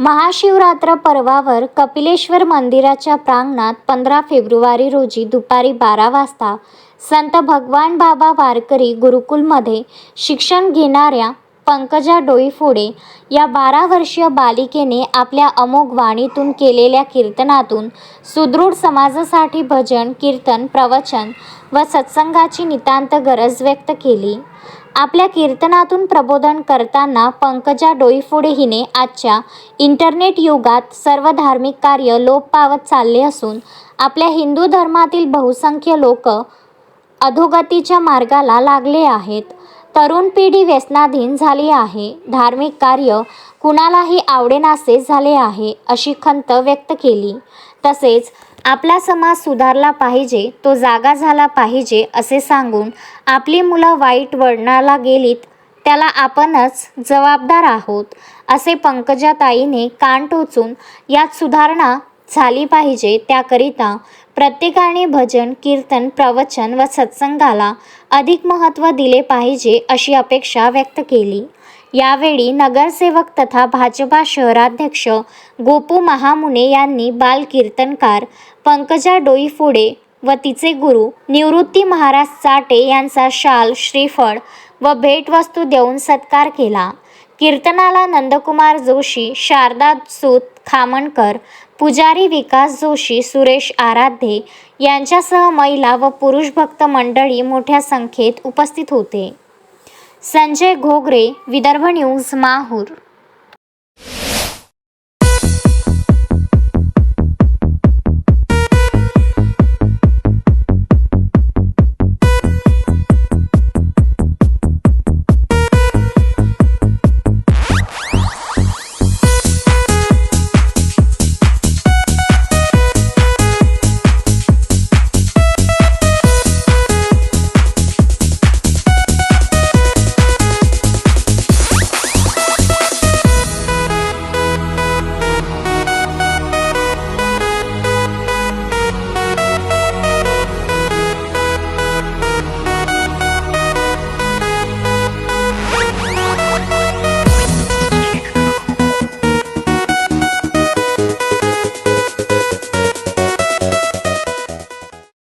महाशिवरात्र पर्वावर कपिलेश्वर मंदिराच्या प्रांगणात 15 फेब्रुवारी रोजी दुपारी 12 वाजता संत भगवान बाबा वारकरी गुरुकुलमध्ये शिक्षण घेणाऱ्या पंकजा डोईफोडे या 12 वर्षीय बालिकेने आपल्या अमोघ वाणीतून केलेल्या कीर्तनातून सुदृढ समाजासाठी भजन, कीर्तन, प्रवचन व सत्संगाची नितांत गरज व्यक्त केली. आपल्या कीर्तनातून प्रबोधन करताना पंकजा डोईफोडे हिने आजच्या इंटरनेट युगात सर्व धार्मिक कार्य लोप पावत चालले असून आपल्या हिंदू धर्मातील बहुसंख्य लोक अधोगतीच्या मार्गाला लागले आहेत. तरुण पिढी व्यसनाधीन झाली आहे. धार्मिक कार्य कुणालाही आवडेनासे झाले आहे, अशी खंत व्यक्त केली. तसेच आपला समाज सुधारला पाहिजे, तो जागा झाला पाहिजे असे सांगून आपली मुलं वाईट वळणाला गेलीत त्याला आपणच जबाबदार आहोत, असे पंकजाताईने कान टोचून यात सुधारणा झाली पाहिजे त्याकरिता प्रत्येकाने भजन, कीर्तन, प्रवचन व सत्संगाला अधिक महत्त्व दिले पाहिजे अशी अपेक्षा व्यक्त केली. यावेळी नगरसेवक तथा भाजपा शहराध्यक्ष गोपू महामुने यांनी बाल कीर्तनकार पंकजा डोईफोडे व तिचे गुरु निवृत्ती महाराज चाटे यांचा शाल, श्रीफळ व भेटवस्तू देऊन सत्कार केला. कीर्तनाला नंदकुमार जोशी, शारदा सूत खामणकर, पुजारी विकास जोशी, सुरेश आराध्ये यांच्यासह महिला व पुरुष भक्त मंडळी मोठ्या संख्येत उपस्थित होते. संजय घोगरे, विदर्भ न्यूज, माहूर.